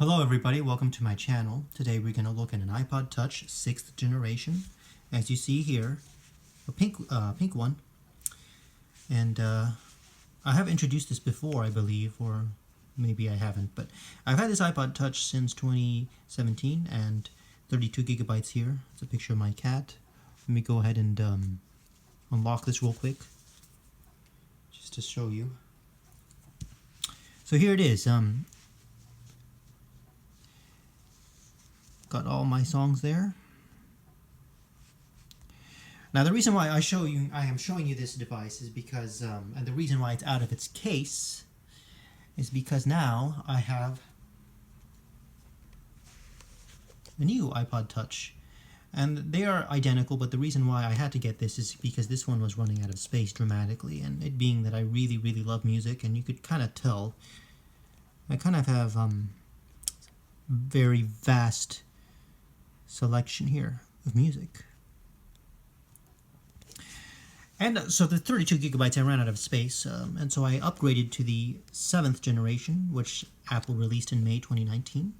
Hello everybody, welcome to my channel. Today we're going to look at an iPod Touch 6th generation. As you see here, a pink one. And I have introduced this before, I believe, or maybe I haven't. But I've had this iPod Touch since 2017 and 32 gigabytes here. It's a picture of my cat. Let me go ahead and unlock this real quick, just to show you. So here it is. Got all my songs there. Now the reason why I am showing you this device is because, and the reason why it's out of its case is because now I have a new iPod Touch. And they are identical, but the reason why I had to get this is because this one was running out of space dramatically, and it being that I really, really love music, and you could kind of tell, I kind of have very vast selection here of music. And so the 32 gigabytes, I ran out of space, and so I upgraded to the 7th generation, which Apple released in May 2019.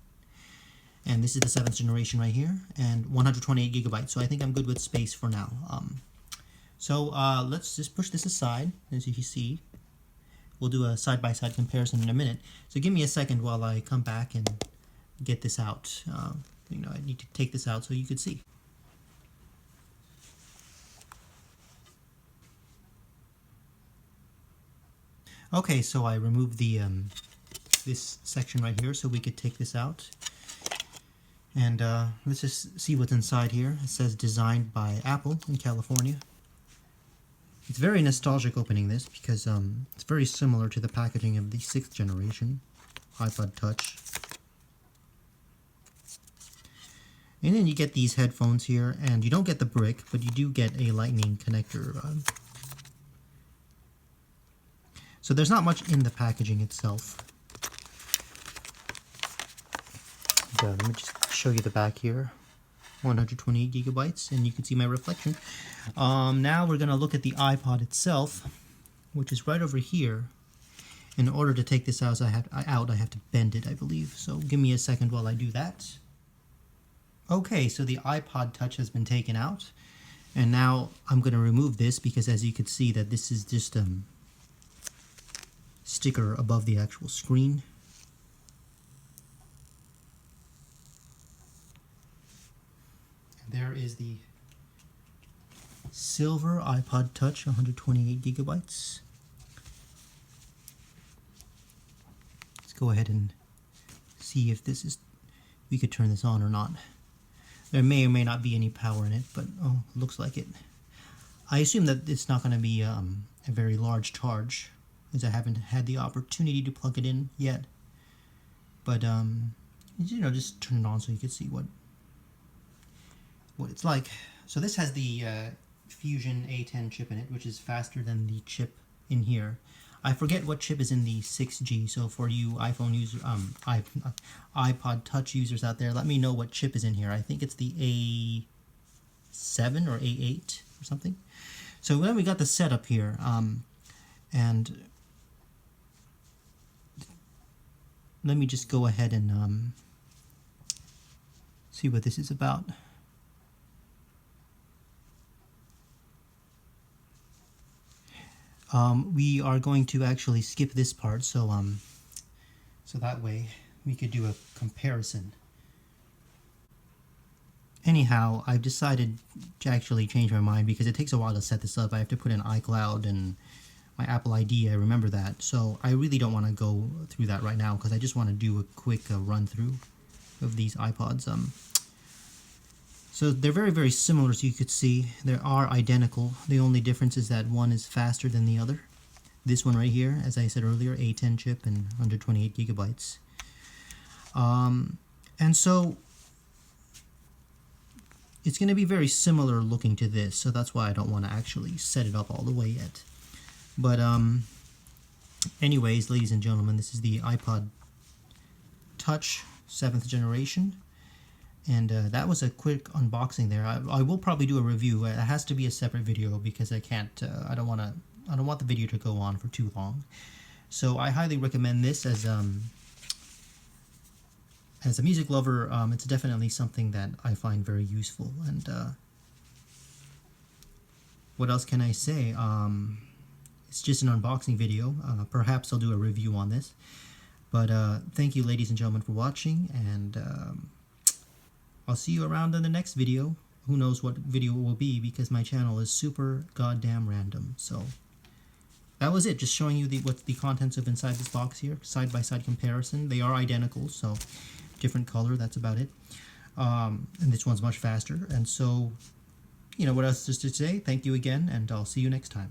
And this is the 7th generation right here, and 128 gigabytes, so I think I'm good with space for now. Let's just push this aside. As you see, we'll do a side-by-side comparison in a minute. So give me a second while I come back and get this out. I need to take this out so you could see. Okay, so I removed the this section right here so we could take this out. And let's just see what's inside here. It says designed by Apple in California. It's very nostalgic opening this because it's very similar to the packaging of the 6th generation iPod Touch. And then you get these headphones here, and you don't get the brick, but you do get a lightning connector. So there's not much in the packaging itself. Let me just show you the back here. 128 gigabytes, and you can see my reflection. Now we're going to look at the iPod itself, which is right over here. In order to take this out, I have to bend it, I believe. So give me a second while I do that. Okay, so the iPod Touch has been taken out, and now I'm going to remove this because, as you can see, that this is just a sticker above the actual screen. There is the silver iPod Touch, 128 gigabytes. Let's go ahead and see if we could turn this on or not. There may or may not be any power in it, but oh, looks like it. I assume that it's not going to be a very large charge, as I haven't had the opportunity to plug it in yet. But just turn it on so you can see what it's like. So this has the Fusion A10 chip in it, which is faster than the chip in here. I forget what chip is in the 6G, so for you iPhone users, iPod Touch users out there, let me know what chip is in here. I think it's the A7 or A8 or something. So then we got the setup here, and let me just go ahead and see what this is about. We are going to actually skip this part, so that way we could do a comparison. Anyhow, I've decided to actually change my mind because it takes a while to set this up. I have to put in iCloud and my Apple ID, I remember that. So I really don't want to go through that right now because I just want to do a quick run through of these iPods. So they're very, very similar, as you could see. They are identical. The only difference is that one is faster than the other. This one right here, as I said earlier, A10 chip and 128 gigabytes. And so it's going to be very similar looking to this, so that's why I don't want to actually set it up all the way yet. But anyways, ladies and gentlemen, this is the iPod Touch 7th generation. And that was a quick unboxing there. I will probably do a review. It has to be a separate video because I can't. I don't want the video to go on for too long. So I highly recommend this as as a music lover, it's definitely something that I find very useful. And what else can I say? It's just an unboxing video. Perhaps I'll do a review on this. But thank you, ladies and gentlemen, for watching, and I'll see you around in the next video. Who knows what video it will be, because my channel is super goddamn random. So that was it, just showing you what the contents of inside this box here, side-by-side comparison. They are identical, so different color, that's about it. And this one's much faster. And so, you know, what else is to say? Thank you again, and I'll see you next time.